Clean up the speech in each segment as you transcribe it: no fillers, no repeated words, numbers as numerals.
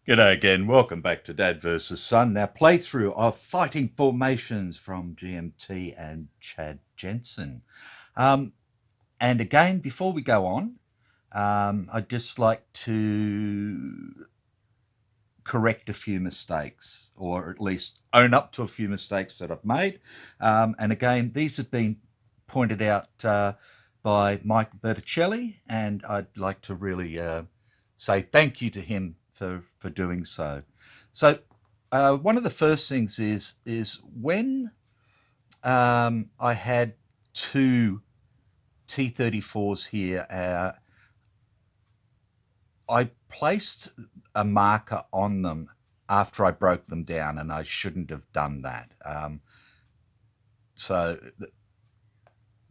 G'day again, welcome back to Dad vs Son. Now, playthrough of Fighting Formations from GMT and Chad Jensen. And again, before we go on, I'd just like to correct a few mistakes, or at least own up to a few mistakes that I've made. And again, these have been pointed out by Mike Berticelli, and I'd like to really say thank you to him for doing so. So one of the first things is when I had two T-34s here, I placed a marker on them after I broke them down, and I shouldn't have done that. So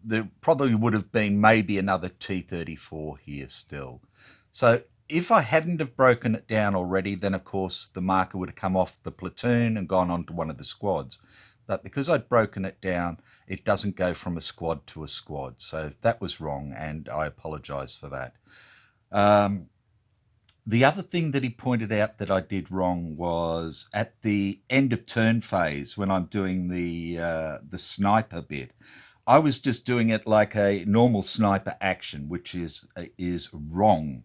there probably would have been maybe another T-34 here still. So if I hadn't have broken it down already, then of course the marker would have come off the platoon and gone on to one of the squads. But because I'd broken it down, it doesn't go from a squad to a squad. So that was wrong, and I apologise for that. The other thing that he pointed out that I did wrong was at the end of turn phase, when I'm doing the sniper bit, I was just doing it like a normal sniper action, which is wrong.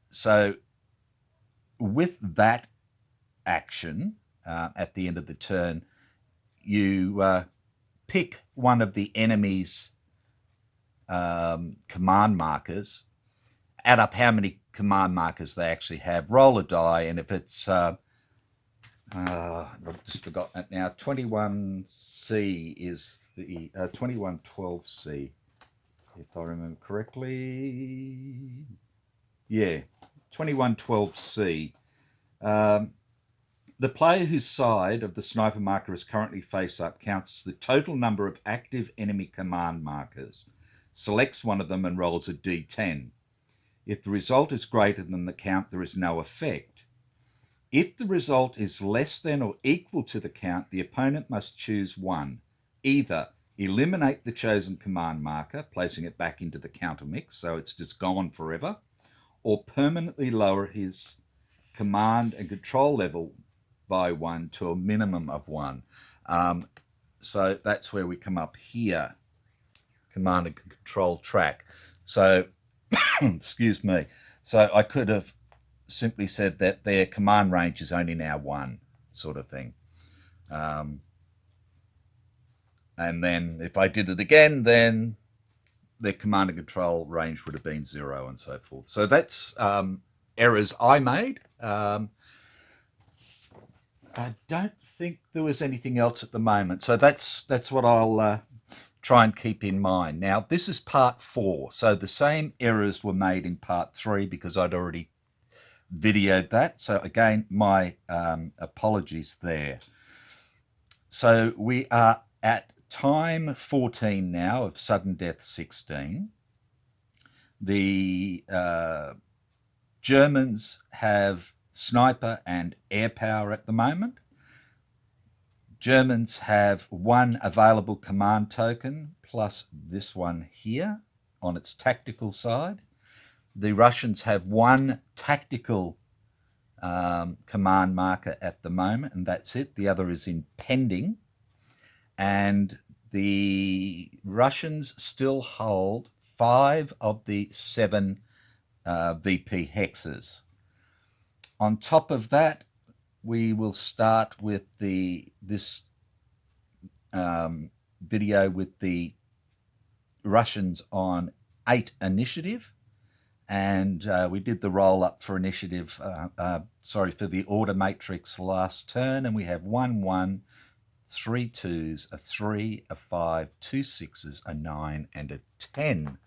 So with that action at the end of the turn, you pick one of the enemy's command markers, add up how many command markers they actually have, roll a die, and if it's, I've just forgotten it now, 21C is the 2112C, if I remember correctly. Yeah, 2112C. The player whose side of the sniper marker is currently face up counts the total number of active enemy command markers, selects one of them and rolls a d10. If the result is greater than the count, there is no effect. If the result is less than or equal to the count, the opponent must choose one. Either eliminate the chosen command marker, placing it back into the counter mix, so it's just gone forever, or permanently lower his command and control level by 1 to a minimum of 1. So that's where we come up here, command and control track. So, excuse me, so I could have simply said that their command range is only now 1, sort of thing. And then if I did it again, then their command and control range would have been 0 and so forth. So that's errors I made. I don't think there was anything else at the moment. So that's what I'll try and keep in mind. Now, this is part 4. So the same errors were made in part 3 because I'd already videoed that. So again, my apologies there. So we are at time 14 now of sudden death 16. The Germans have sniper and air power at the moment. Germans have 1 available command token plus this one here on its tactical side. The Russians have 1 tactical command marker at the moment, and that's it. The other is in pending. And the Russians still hold 5 of the 7 VP hexes. On top of that, we will start with this video with the Russians on 8 initiative, and we did the roll up for initiative, for the order matrix last turn, and we have 1 1, 3 2s, a 3, a 5, 2 6s, a 9, and a 10.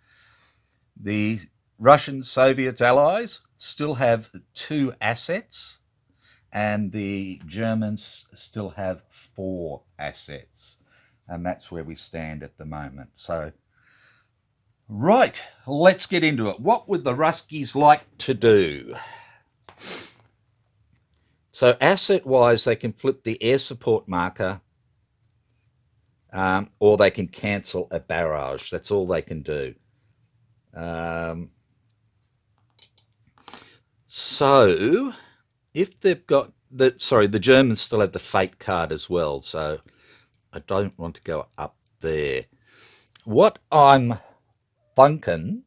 The Russian Soviet allies still have 2 assets, and the Germans still have 4 assets, and that's where we stand at the moment. So Right, let's get into it. What would the Ruskies like to do? So asset-wise, they can flip the air support marker, or they can cancel a barrage. That's all they can do. So if they've got the Germans still have the fate card as well, so I don't want to go up there. What I'm thinking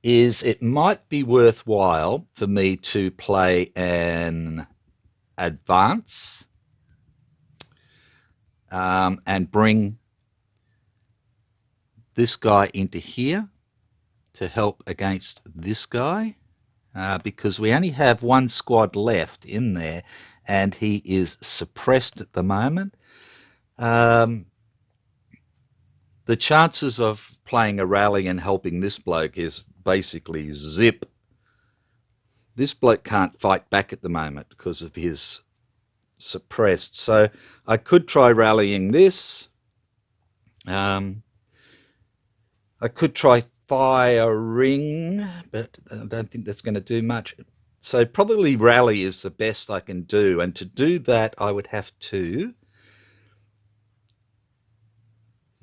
is it might be worthwhile for me to play an advance and bring this guy into here to help against this guy, because we only have one squad left in there and he is suppressed at the moment. The chances of playing a rally and helping this bloke is basically zip. This bloke can't fight back at the moment because of his suppressed. So I could try rallying this. I could try firing, but I don't think that's going to do much. So probably rally is the best I can do. And to do that, I would have to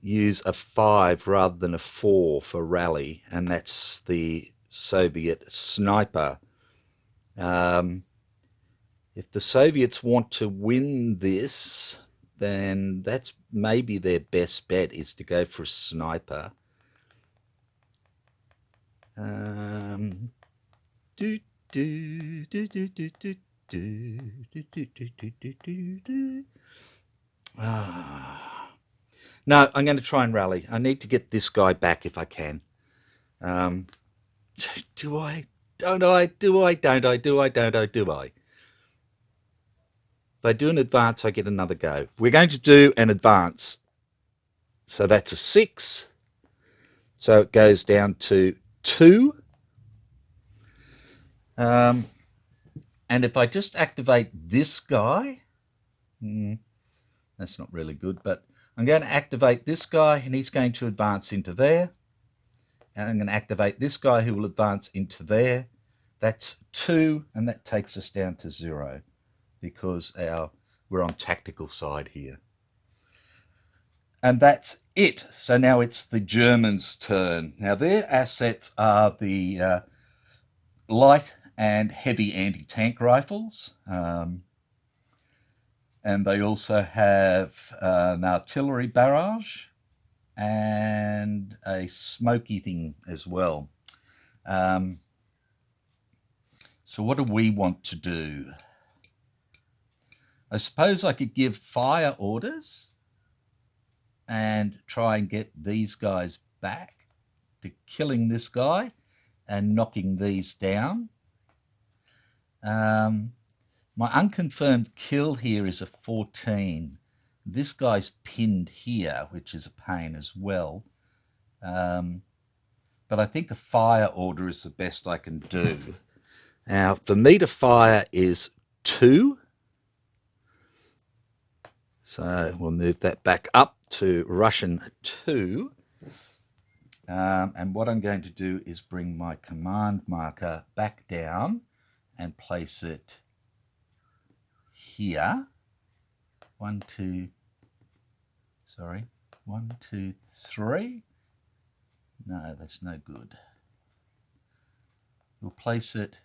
use a 5 rather than a 4 for rally, and that's the Soviet sniper. If the Soviets want to win this, then that's maybe their best bet, is to go for a sniper. No, I'm going to try and rally. I need to get this guy back if I can. Do I? Don't I? Do I? Don't I? Do I? Don't I? Do I? If I do an advance, I get another go. We're going to do an advance. So that's a 6. So it goes down to 2. And if I just activate this guy, that's not really good, but I'm going to activate this guy and he's going to advance into there. And I'm going to activate this guy who will advance into there. That's 2, and that takes us down to 0 because we're on tactical side here. And that's it. So now it's the Germans' turn. Now their assets are the light and heavy anti-tank rifles. And they also have an artillery barrage and a smoky thing as well. So what do we want to do? I suppose I could give fire orders and try and get these guys back to killing this guy and knocking these down. My unconfirmed kill here is a 14. This guy's pinned here, which is a pain as well. But I think a fire order is the best I can do. Now, for me to fire is 2. So we'll move that back up to Russian 2. And what I'm going to do is bring my command marker back down and place it here. 1, 2, 3. No, that's no good. We'll place it.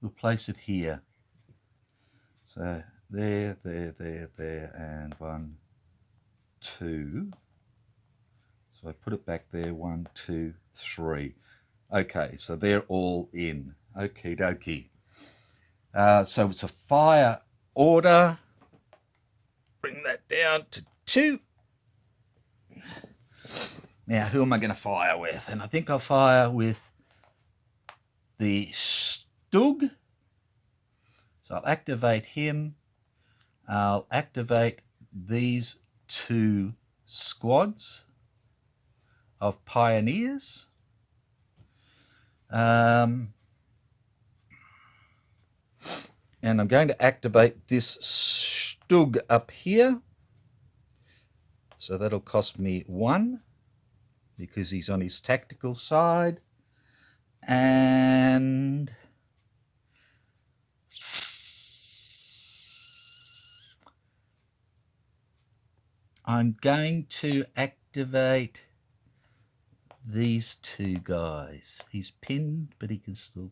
We'll place it here. So there, and 1, 2. So I put it back there, 1, 2, 3. Okay, so they're all in. Okie dokie. So it's a fire order. Bring that down to 2. Now, who am I going to fire with? And I think I'll fire with the Stug. So I'll activate him. I'll activate these 2 squads of pioneers. And I'm going to activate this Stug up here. So that'll cost me 1 because he's on his tactical side. And I'm going to activate these two guys. He's pinned, but he can still...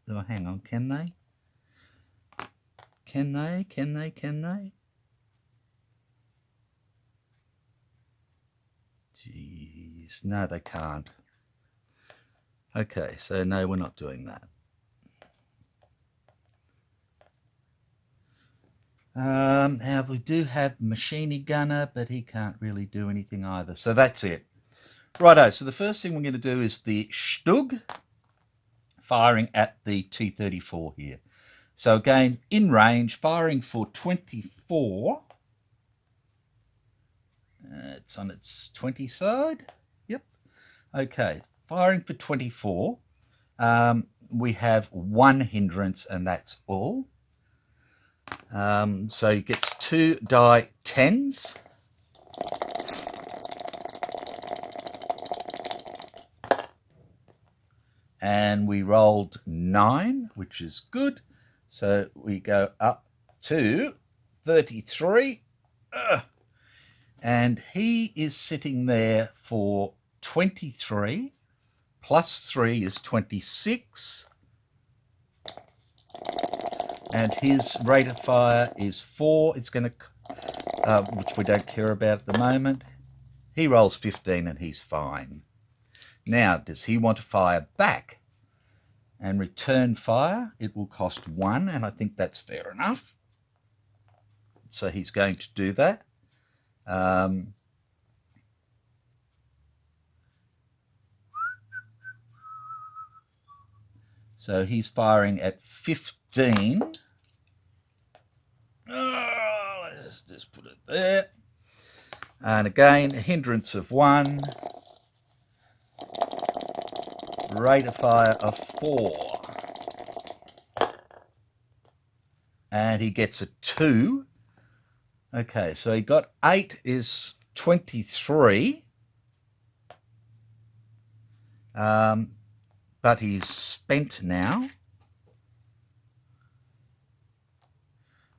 Oh, hang on, can they? Can they? Jeez, no, they can't. Okay, so no, we're not doing that. Now we do have Machine Gunner, but he can't really do anything either. So that's it. Righto, so the first thing we're going to do is the Stug firing at the T-34 here. So again, in range, firing for 24. It's on its 20 side. Yep. Okay, firing for 24. We have 1 hindrance, and that's all. So he gets 2 die 10s. And we rolled 9, which is good. So we go up to 33. And he is sitting there for 23. Plus 3 is 26. And his rate of fire is 4. It's going to, which we don't care about at the moment. He rolls 15 and he's fine. Now, does he want to fire back and return fire? It will cost 1, and I think that's fair enough. So he's going to do that. So he's firing at 15. Let's just put it there. And again, a hindrance of 1. Rate of fire of 4. And he gets a 2. Okay, so he got 8 is 23. But he's spent now.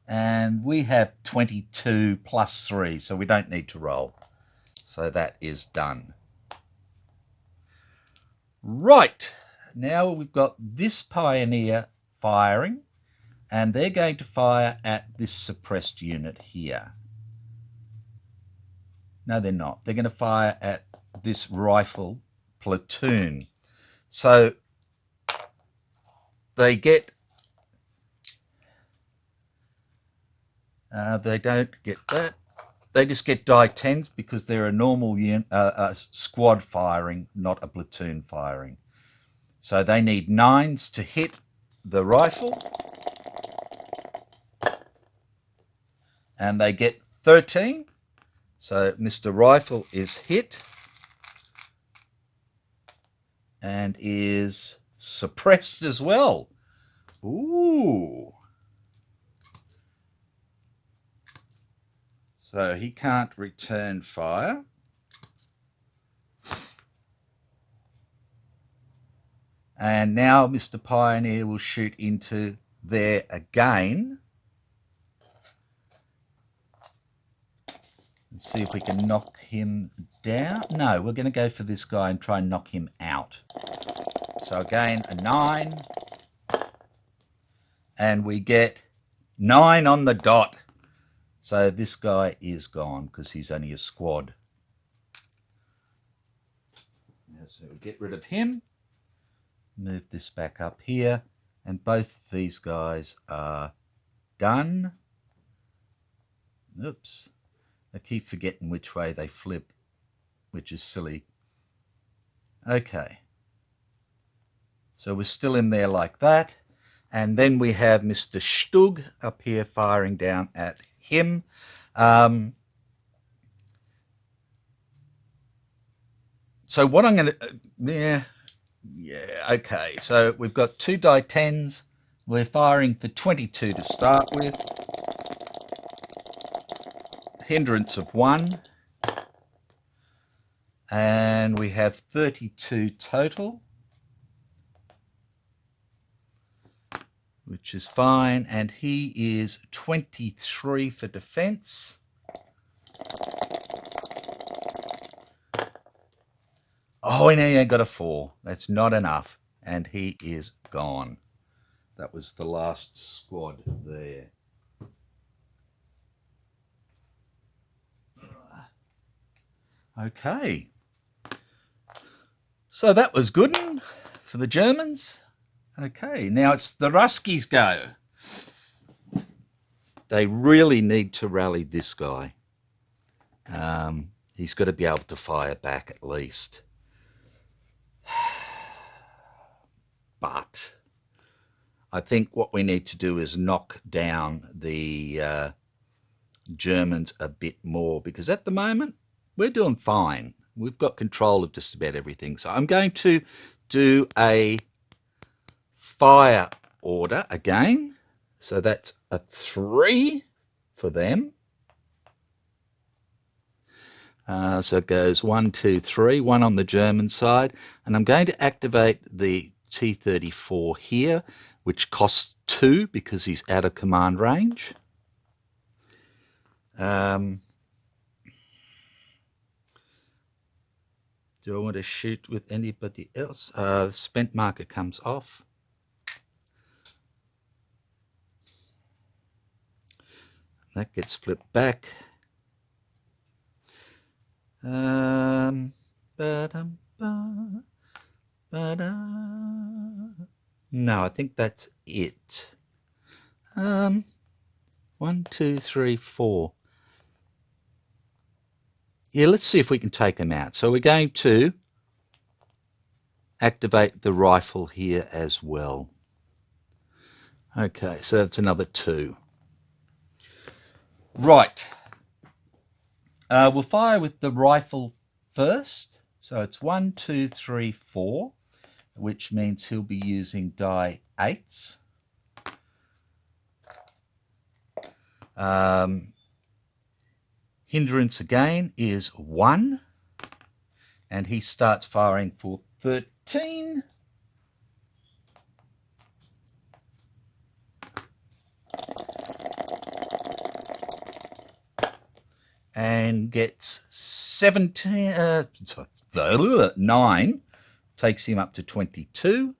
And we have 22 plus 3, so we don't need to roll. So that is done. Right, now we've got this Pioneer firing, and they're going to fire at this suppressed unit here. No, they're not. They're going to fire at this rifle platoon. So they get... they don't get that. They just get die 10s because they're a normal squad firing, not a platoon firing. So they need 9s to hit the rifle. And they get 13. So Mr. Rifle is hit. And is suppressed as well. Ooh. So he can't return fire. And now Mr. Pioneer will shoot into there again. Let's see if we can knock him down. No, we're going to go for this guy and try and knock him out. So again, a 9. And we get 9 on the dot. So this guy is gone because he's only a squad. So we'll get rid of him. Move this back up here. And both these guys are done. Oops. I keep forgetting which way they flip, which is silly. Okay. So we're still in there like that. And then we have Mr. Stug up here firing down at him. So what I'm going to... yeah, okay. So we've got 2 die 10s We're firing for 22 to start with. Hindrance of 1. And we have 32 total, which is fine. And he is 23 for defense. Oh, and he got a 4. That's not enough. And he is gone. That was the last squad there. Okay. So that was good for the Germans. Okay, now it's the Ruskies' go. They really need to rally this guy. He's got to be able to fire back at least. But I think what we need to do is knock down the Germans a bit more, because at the moment we're doing fine. We've got control of just about everything. So I'm going to do a fire order again. So that's a 3 for them. So it goes 1, 2, 3, 1 on the German side. And I'm going to activate the T-34 here, which costs 2 because he's out of command range. Do I want to shoot with anybody else? The spent marker comes off. That gets flipped back. No, I think that's it. 1, 2, 3, 4. Yeah, let's see if we can take them out. So we're going to activate the rifle here as well. Okay, so that's another 2. Right. We'll fire with the rifle first. So it's 1, 2, 3, 4, which means he'll be using die 8s. Hindrance again is 1, and he starts firing for 13. And gets 9, takes him up to 22.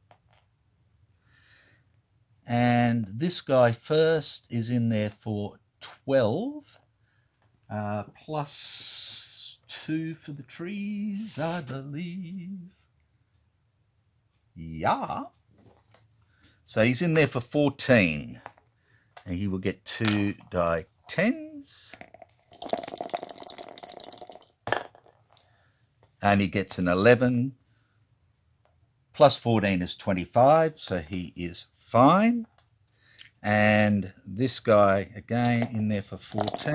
And this guy first is in there for 12. Plus 2 for the trees, I believe. Yeah. So he's in there for 14. And he will get 2 die 10s. And he gets an 11. Plus 14 is 25, so he is fine. And this guy, again, in there for 14.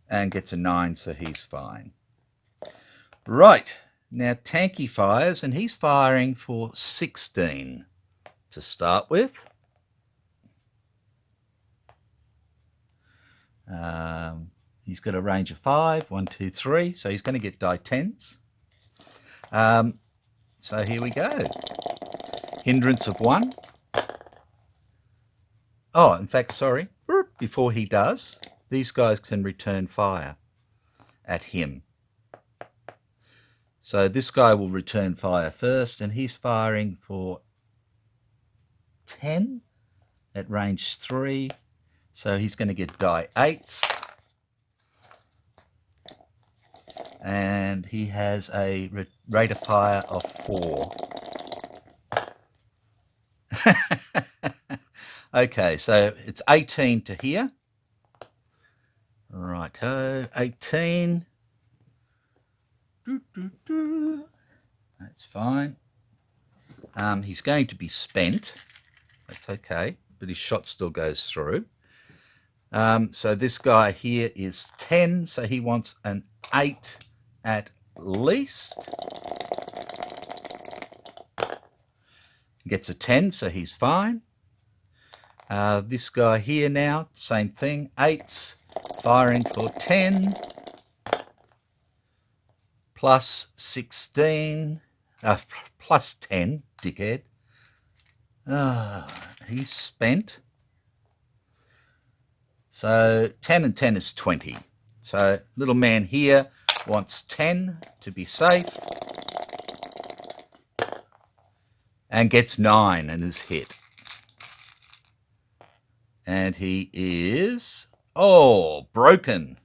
And gets a 9, so he's fine. Right, now Tanky fires, and he's firing for 16 to start with. He's got a range of 5, 1, 2, 3, so he's going to get die 10s. So here we go. Hindrance of 1. Oh, in fact, sorry, before he does, these guys can return fire at him. So this guy will return fire first, and he's firing for 10 at range 3. So he's going to get die 8s. And he has a rate of fire of 4. Okay, so it's 18 to here. Righto, 18. That's fine. He's going to be spent. That's okay, but his shot still goes through. So this guy here is 10, so he wants an 8 at least. Gets a 10, so he's fine. This guy here now, same thing. 8s, firing for 10. Plus 16. Plus 10, dickhead. He's spent. So 10 and 10 is 20. So little man here wants 10 to be safe. And gets 9 and is hit. And he is, broken.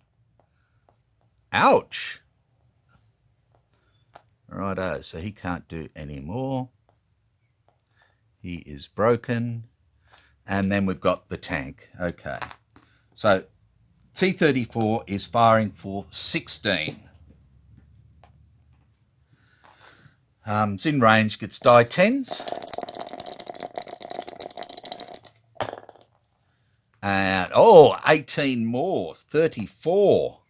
Ouch. Righto, so he can't do any more. He is broken. And then we've got the tank. Okay. So T-34 is firing for 16. It's in range, gets die 10s. And, 18 more, 34.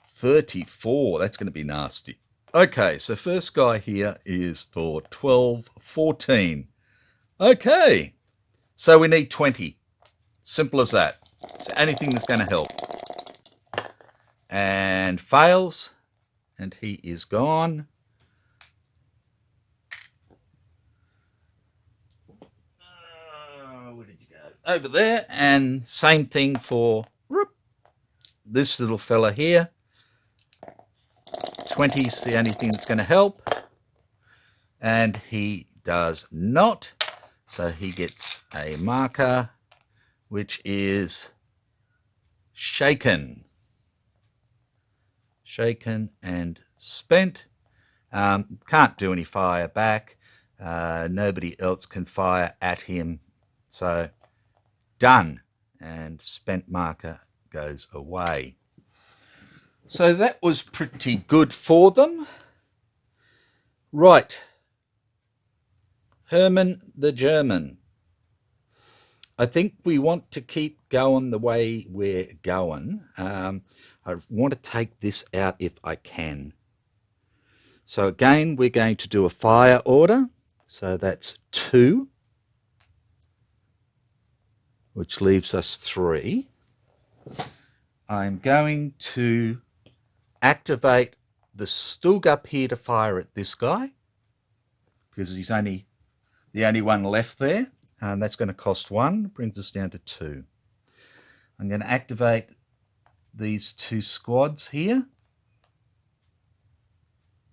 34, that's going to be nasty. Okay, so first guy here is for 12, 14. Okay, so we need 20. Simple as that. So anything that's going to help. And fails, and he is gone. Where did you go? Over there, and same thing for this little fella here. 20 is the only thing that's going to help. And he does not. So he gets a marker, which is shaken. Shaken and spent. Can't do any fire back. Nobody else can fire at him. So done. And spent marker goes away. So that was pretty good for them. Right. Herman the German. I think we want to keep going the way we're going. I want to take this out if I can. So again, we're going to do a fire order. So that's 2, which leaves us 3. I'm going to activate the Stug up here to fire at this guy, because he's the only one left there, and that's going to cost 1, brings us down to 2. I'm going to activate these 2 squads here,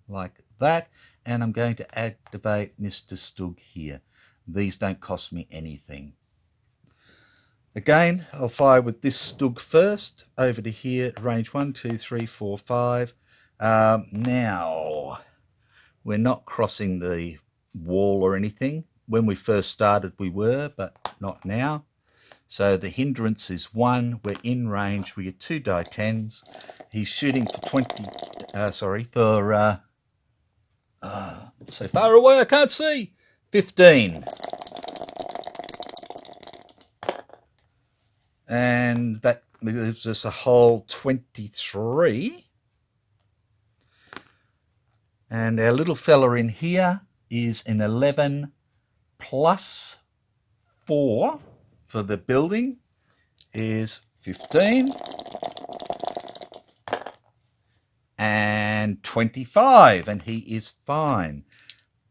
like that, and I'm going to activate Mr. Stug here. These don't cost me anything. Again, I'll fire with this Stug first, over to here, range 1, 2, 3, 4, 5. Now, we're not crossing the wall or anything. When we first started, we were, but not now. So the hindrance is 1. We're in range. We get 2 die 10s. He's shooting for so far away I can't see. 15. And that gives us a whole 23. And our little fella in here is an 11 plus 4 for the building is 15. And 25, and he is fine.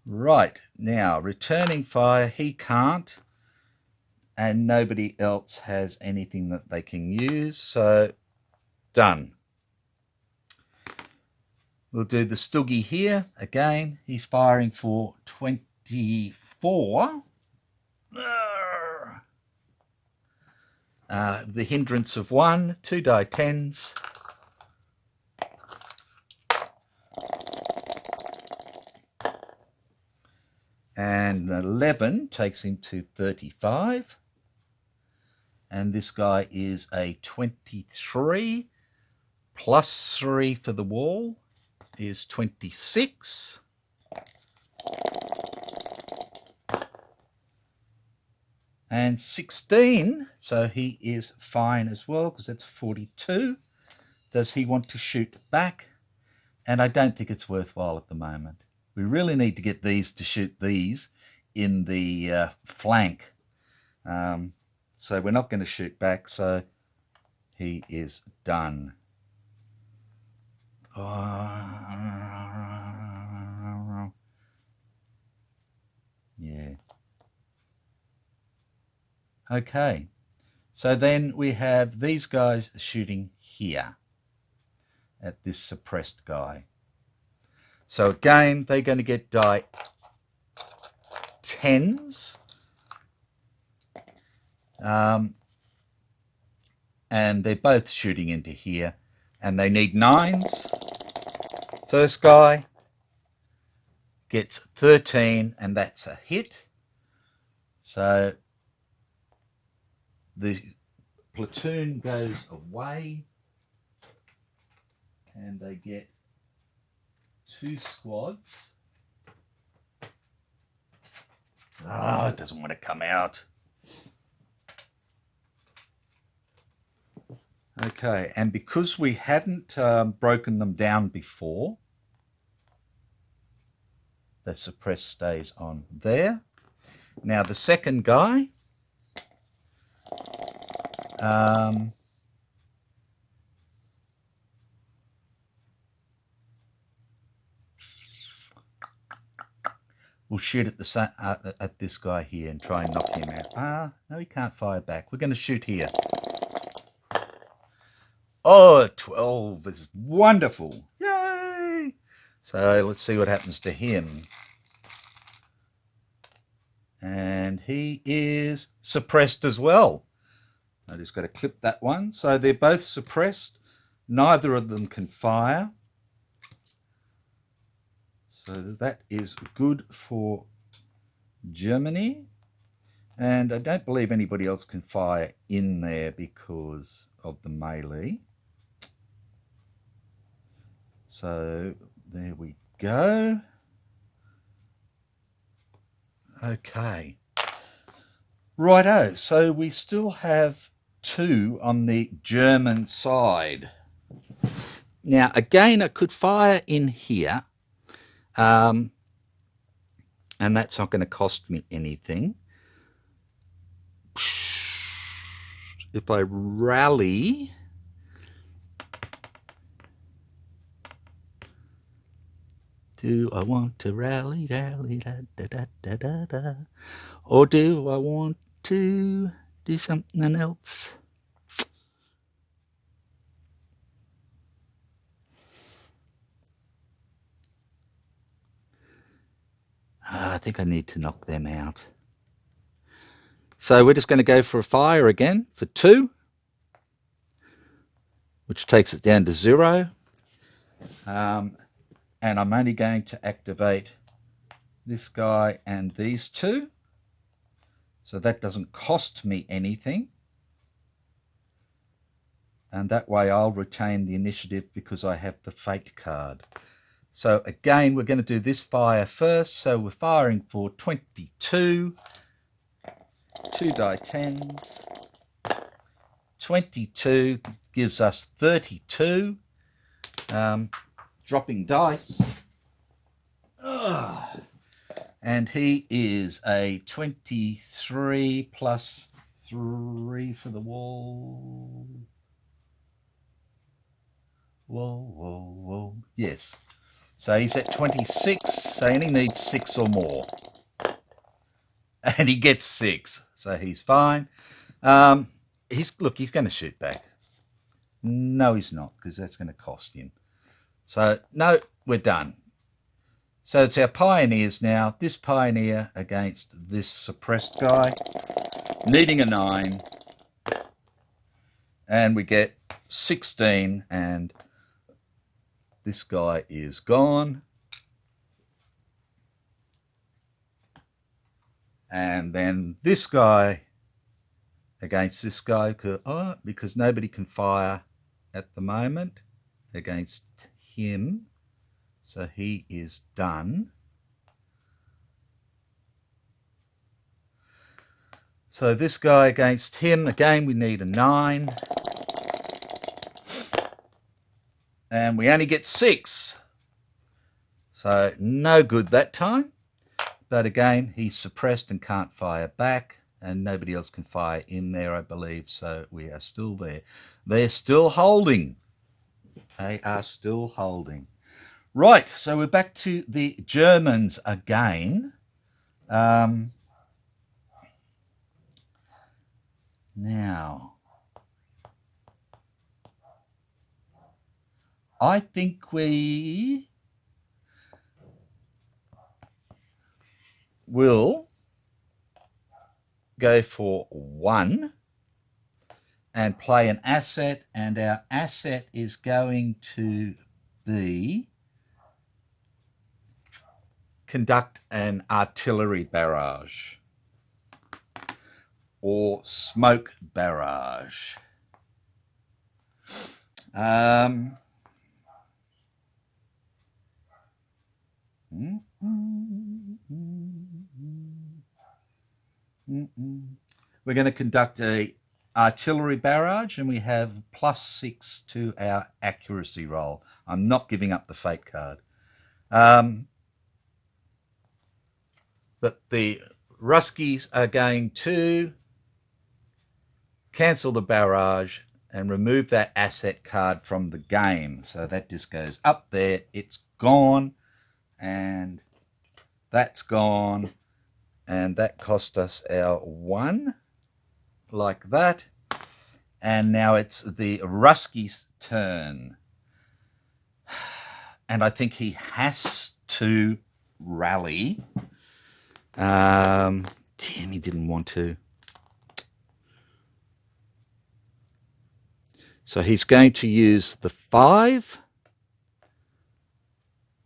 Right, now returning fire, he can't. And nobody else has anything that they can use, so done. We'll do the Stuggy here. Again, he's firing for 24. The hindrance of 1, 2 die 10s. And 11 takes him to 35. And this guy is a 23. Plus 3 for the wall is 26. And 16, so he is fine as well, because that's 42. Does he want to shoot back? And I don't think it's worthwhile at the moment. We really need to get these to shoot these in the flank. So we're not going to shoot back, so he is done. Yeah. Okay. So then we have these guys shooting here at this suppressed guy. So again, they're going to get die 10s. And they're both shooting into here. And they need 9s. First guy gets 13, and that's a hit. So the platoon goes away, and they get 2 squads. It doesn't want to come out. Okay, and because we hadn't broken them down before, the suppress stays on there. Now the second guy, we'll shoot at the at this guy here and try and knock him out. No, he can't fire back. We're going to shoot here. Oh, 12 is wonderful. Yay! So let's see what happens to him. And he is suppressed as well. I just got to clip that one. So they're both suppressed. Neither of them can fire. So that is good for Germany. And I don't believe anybody else can fire in there because of the melee. So there we go. Okay. Righto, so we still have 2 on the German side. Now, again, I could fire in here, and that's not going to cost me anything. If I rally, do I want to rally, rally, da, da, da, da, da, da, or do I want to do something else? I think I need to knock them out. So we're just going to go for a fire again for 2, which takes it down to 0. And I'm only going to activate this guy and these 2. So that doesn't cost me anything. And that way I'll retain the initiative because I have the fate card. So again, we're going to do this fire first. So we're firing for 22. 2 die 10s. 22 gives us 32. Dropping dice. And he is a 23 plus 3 for the wall. Whoa. Yes. So he's at 26, so he only needs 6 or more. And he gets 6, so he's fine. He's going to shoot back. No, he's not, because that's going to cost him. So, no, we're done. So it's our pioneers now. This pioneer against this suppressed guy, needing a 9. And we get 16, and this guy is gone. And then this guy against this guy, because nobody can fire at the moment against him. So he is done. So this guy against him, again, we need a 9. And we only get 6. So no good that time. But again, he's suppressed and can't fire back, and nobody else can fire in there, I believe. So we are still there. They're still holding. They are still holding. Right, so we're back to the Germans again. Now, I think we will go for 1 and play an asset, and our asset is going to be conduct an artillery barrage or smoke barrage. We're going to conduct a artillery barrage, and we have +6 to our accuracy roll. I'm not giving up the fate card. But the Ruskies are going to cancel the barrage and remove that asset card from the game. So that just goes up there. It's gone. And that's gone. And that cost us our 1. Like that. And now it's the Ruskies' turn. And I think he has to rally. Damn, he didn't want to. So he's going to use the 5,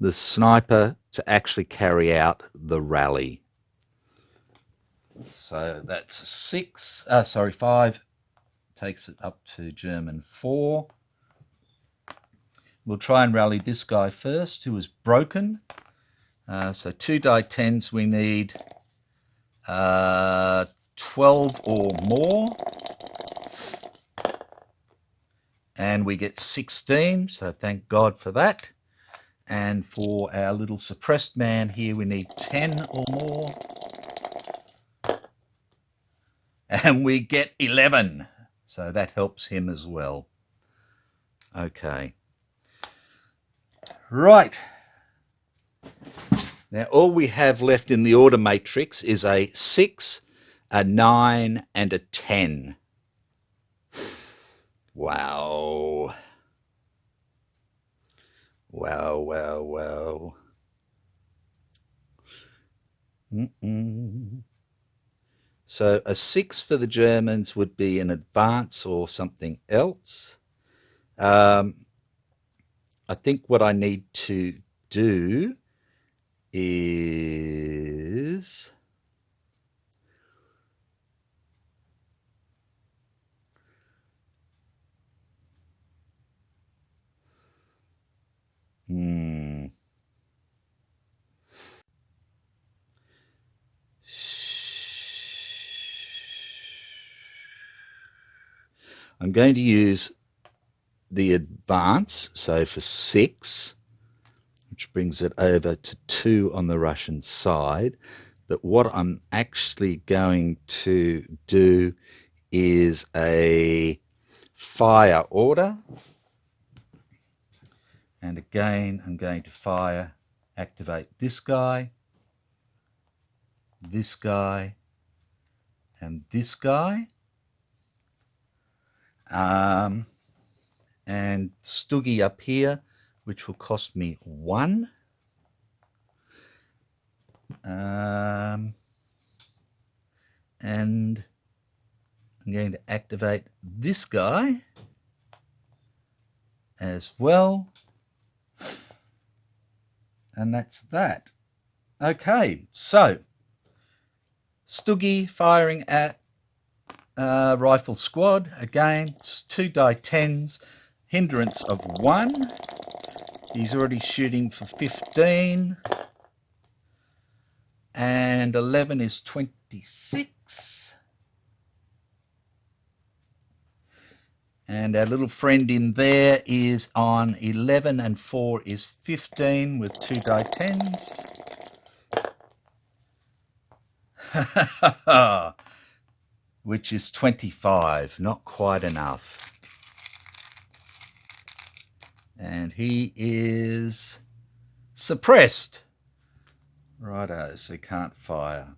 the sniper, to actually carry out the rally. So that's 5. Takes it up to German 4. We'll try and rally this guy first, who was broken. So 2 die 10s, we need 12 or more. And we get 16, so thank God for that. And for our little suppressed man here, we need 10 or more. And we get 11. So that helps him as well. Okay. Right. Now all we have left in the order matrix is a 6, a 9, and a 10. Wow. Wow, wow, wow. So a 6 for the Germans would be an advance or something else. I think what I need to do is I'm going to use the advance, so for 6, which brings it over to 2 on the Russian side. But what I'm actually going to do is a fire order. And again, I'm going to activate this guy, and this guy. And Stuggy up here, which will cost me 1. And I'm going to activate this guy as well. And that's that. Okay, so Stuggy firing at rifle squad. Again, it's 2 die 10s, hindrance of 1. He's already shooting for 15. And 11 is 26. And our little friend in there is on 11, and 4 is 15 with 2 die 10s. Which is 25, not quite enough. And he is suppressed. Righto, so he can't fire.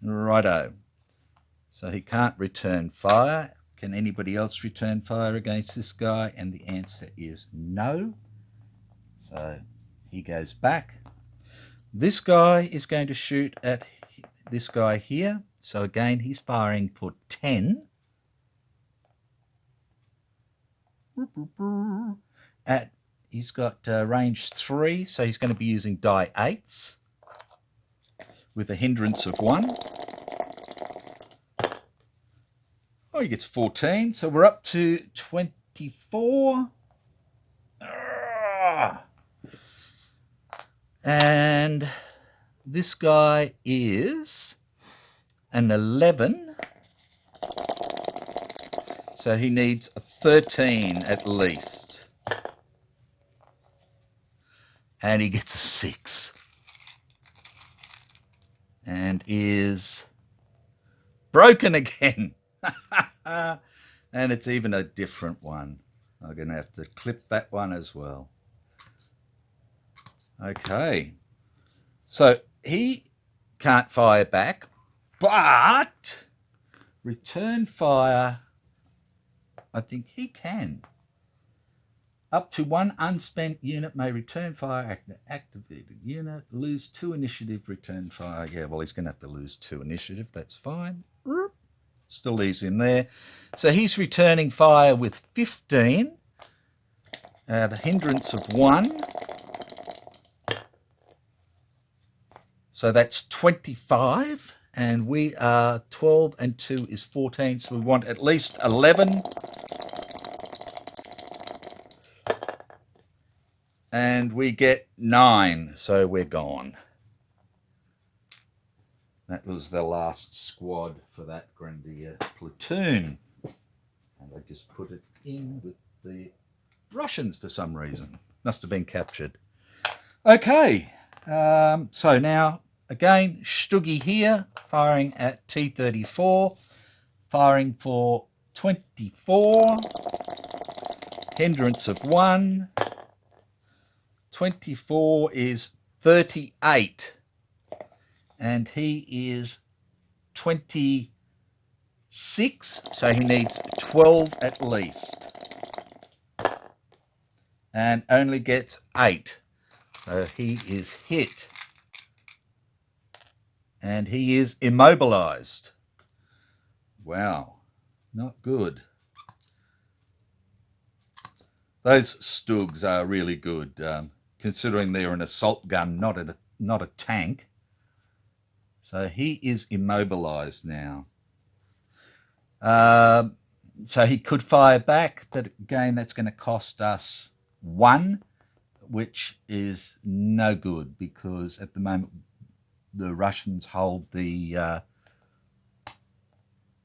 Righto. So he can't return fire. Can anybody else return fire against this guy? And the answer is no. So he goes back. This guy is going to shoot at this guy here. So again, he's firing for 10. He's got range 3, so he's going to be using die 8s with a hindrance of 1. Oh, he gets 14, so we're up to 24. And this guy is an 11. So he needs a 13 at least. And he gets a 6. And is broken again. And it's even a different one. I'm going to have to clip that one as well. Okay. So he can't fire back, but return fire, I think he can. Up to 1 unspent unit may return fire. Activated unit, lose 2 initiative, return fire. Yeah, well, he's going to have to lose 2 initiative. That's fine. Still leaves him there. So he's returning fire with 15 at a hindrance of 1. So that's 25. And we are 12 and 2 is 14. So we want at least 11. And we get 9. So we're gone. That was the last squad for that Grenadier platoon. And I just put it in with the Russians for some reason. Must have been captured. Okay. So now, again, Stuggy here, firing at T-34. Firing for 24. Hindrance of 1. 24 is 38. And he is 26, so he needs 12 at least. And only gets 8. So he is hit. And he is immobilized. Wow, not good. Those Stugs are really good, considering they're an assault gun, not a tank. So he is immobilized now. So he could fire back, but again, that's going to cost us 1, which is no good because at the moment the Russians hold the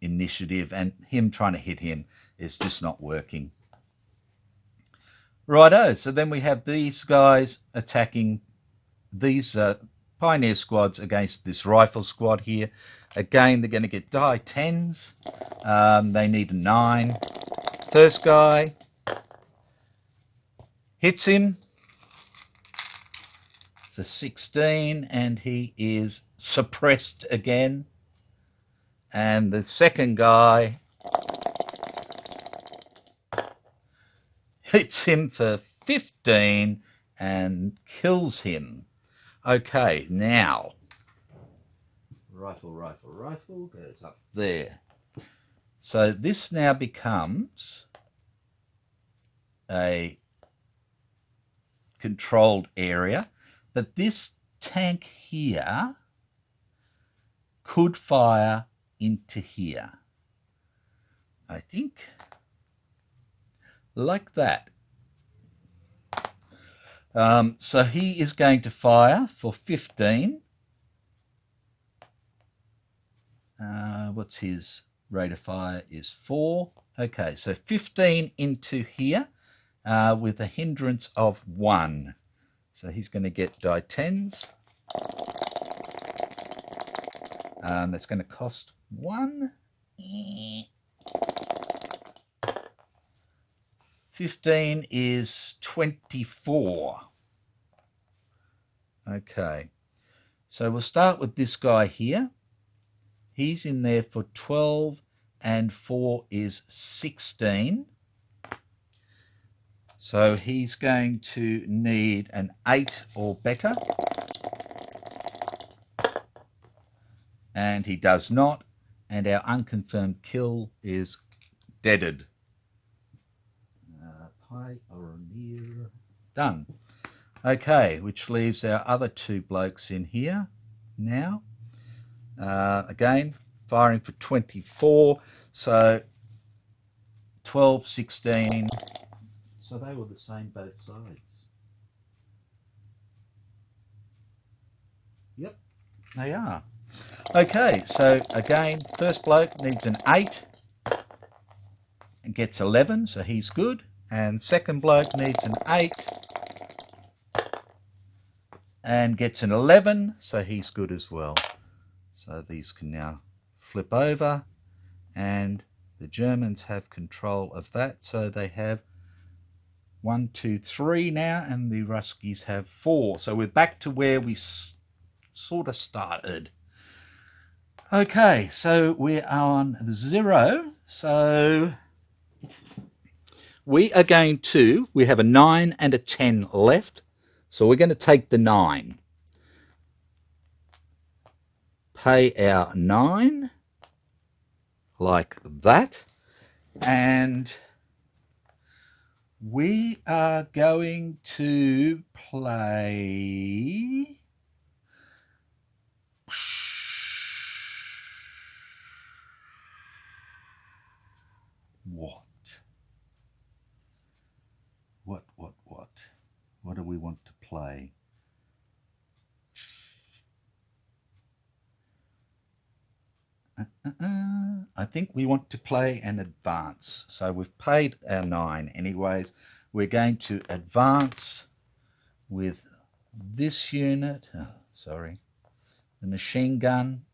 initiative, and him trying to hit him is just not working. Righto, so then we have these guys attacking these Pioneer squads against this rifle squad here. Again, they're going to get die 10s. They need a 9. First guy hits him for 16, and he is suppressed again. And the second guy hits him for 15 and kills him. Okay, now, rifle goes up there. So this now becomes a controlled area, but this tank here could fire into here. I think like that. So he is going to fire for 15. What's his rate of fire is 4. Okay, so 15 into here with a hindrance of 1. So he's going to get die 10s. That's going to cost 1. 15 is 24. Okay, so we'll start with this guy here. He's in there for 12 and 4 is 16. So he's going to need an 8 or better. And he does not. And our unconfirmed kill is deaded. Pioneer. Done. Okay, which leaves our other 2 blokes in here now. Again, firing for 24. So 12, 16. So they were the same both sides. Yep, they are. Okay, so again, first bloke needs an 8 and gets 11, so he's good. And second bloke needs an 8 and gets an 11, so he's good as well. So these can now flip over, and the Germans have control of that. So they have 1, 2, 3 now, and the Ruskies have 4. So we're back to where we sort of started. Okay, so we're on 0. So we are going to, we have a 9 and a 10 left. So we're going to take the 9. Pay our 9 like that. And we are going to play what? What do we want to play? I think we want to play an advance. So we've paid our 9 anyways. We're going to advance with this unit. Oh, sorry. The machine gun.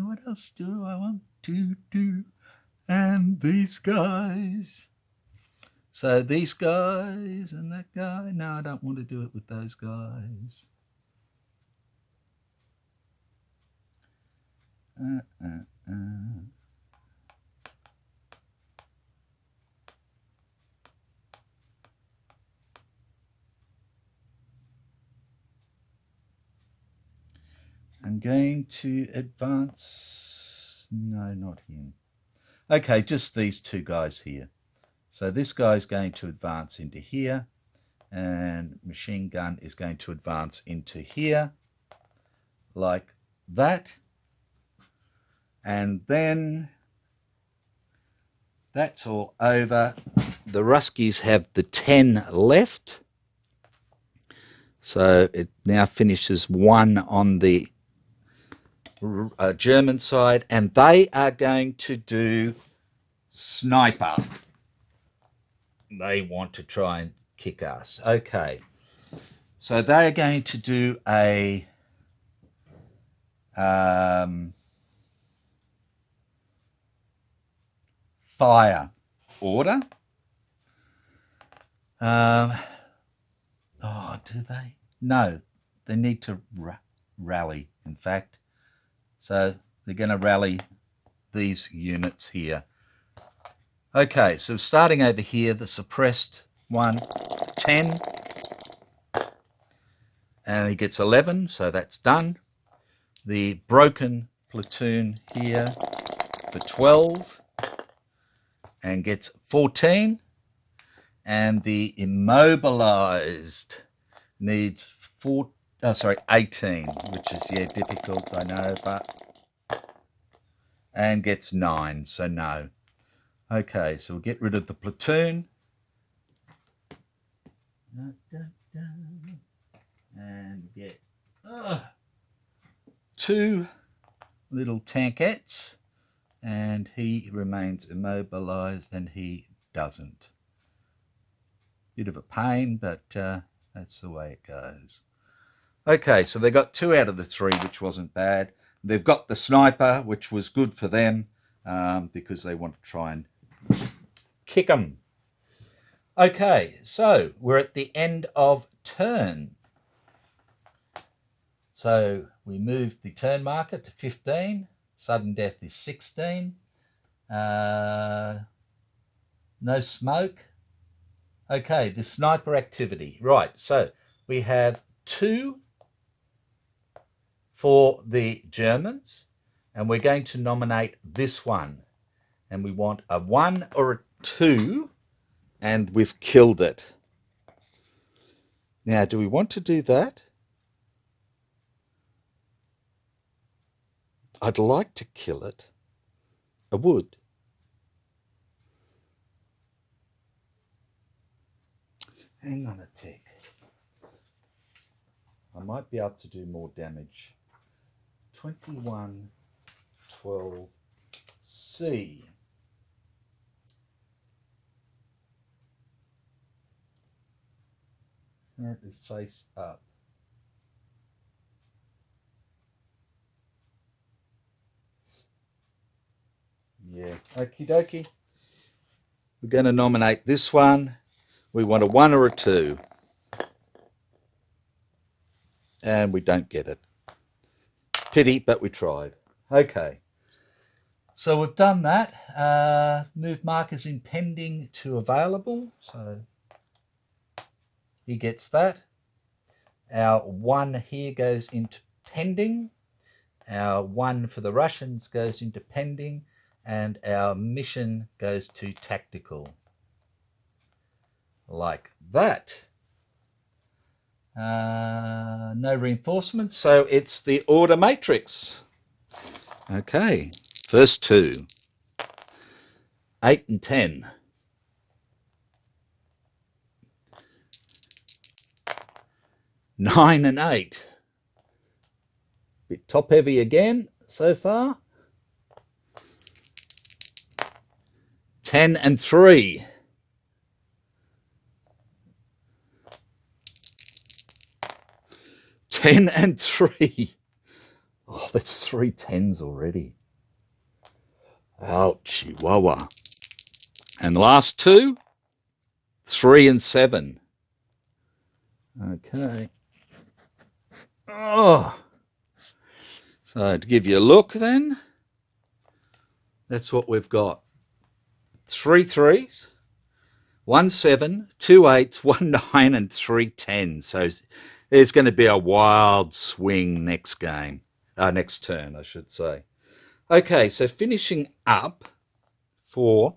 What else do I want to do? And these guys. So these guys and that guy. No, I don't want to do it with those guys. I'm going to advance. No, not him. Okay, just these 2 guys here. So this guy's going to advance into here, and machine gun is going to advance into here, like that. And then that's all over. The Ruskies have the 10 left. So it now finishes 1 on the German side, and they are going to do sniper. They want to try and kick us. Okay. So they are going to do a fire order. Oh, do they? No, they need to rally, in fact. So they're going to rally these units here. Okay, so starting over here, the suppressed one, 10. And he gets 11, so that's done. The broken platoon here for 12 and gets 14. And the immobilized needs sorry, 18, which is, yeah, difficult, I know, but, and gets 9, so no. Okay, so we'll get rid of the platoon. And get 2 little tankettes, and he remains immobilized, and he doesn't. Bit of a pain, but that's the way it goes. Okay, so they got 2 out of the 3, which wasn't bad. They've got the sniper, which was good for them, because they want to try and kick them. Okay, so we're at the end of turn. So we moved the turn marker to 15. Sudden death is 16. No smoke. Okay, the sniper activity. Right, so we have 2 for the Germans, and we're going to nominate this one. And we want a 1 or a 2, and we've killed it. Now, do we want to do that? I'd like to kill it. I would. Hang on a tick. I might be able to do more damage. 21, 12, C. Currently face up. Yeah, okie dokie. We're going to nominate this one. We want a 1 or a 2. And we don't get it. Pity, but we tried. Okay. So we've done that. Move markers in pending to available. So he gets that. Our 1 here goes into pending. Our 1 for the Russians goes into pending. And our mission goes to tactical. Like that. No reinforcements, so it's the order matrix. Okay, first 2. 8 and 10. 9 and 8. Bit top heavy again so far. 10 and 3. 10 and 3. Oh, that's 3 10s already. Ouch, chihuahua. And the last 2, 3 and 7. Okay. Oh. So to give you a look then, that's what we've got. 3 3s, 1 7, 2 8s, 1 9, and 3 10s. So there's going to be a wild swing next game. Next turn, I should say. Okay, so finishing up for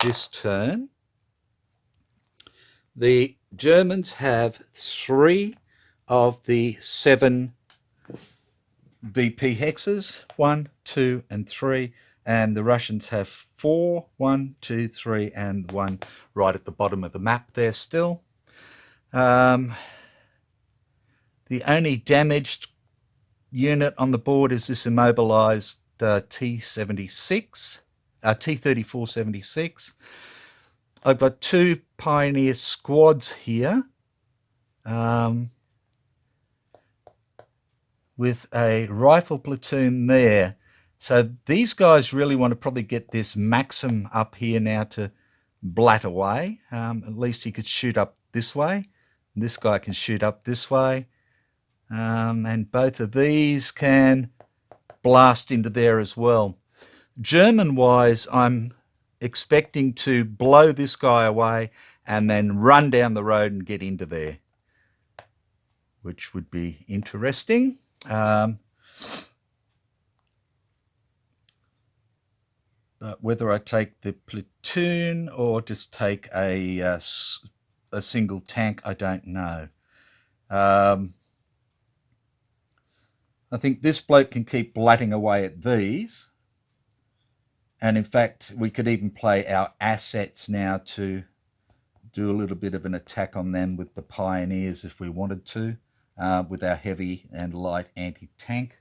this turn, the Germans have 3 of the 7 VP hexes, 1, 2, and 3. And the Russians have 4, 1, 2, 3, and 1 right at the bottom of the map there still. The only damaged unit on the board is this immobilized T-76, T-34-76. I've got 2 Pioneer squads here with a rifle platoon there. So these guys really want to probably get this Maxim up here now to blat away. At least he could shoot up this way. This guy can shoot up this way. And both of these can blast into there as well. German-wise, I'm expecting to blow this guy away and then run down the road and get into there, which would be interesting. But whether I take the platoon or just take a single tank, I don't know. I think this bloke can keep blatting away at these. And in fact, we could even play our assets now to do a little bit of an attack on them with the Pioneers if we wanted to, with our heavy and light anti-tank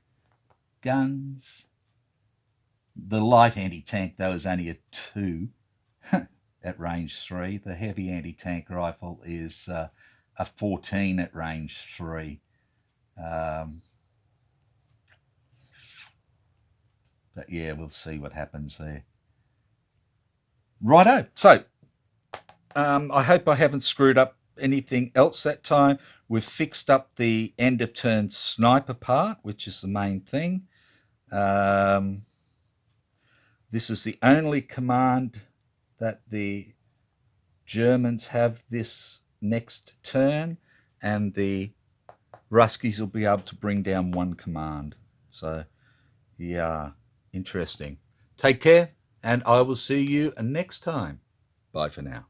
guns. The light anti-tank, though, is only a 2 at range 3. The heavy anti-tank rifle is a 14 at range 3. But yeah, we'll see what happens there. Righto. So, I hope I haven't screwed up anything else that time. We've fixed up the end of turn sniper part, which is the main thing. This is the only command that the Germans have this next turn, and the Ruskies will be able to bring down 1 command. So, yeah, interesting. Take care, and I will see you next time. Bye for now.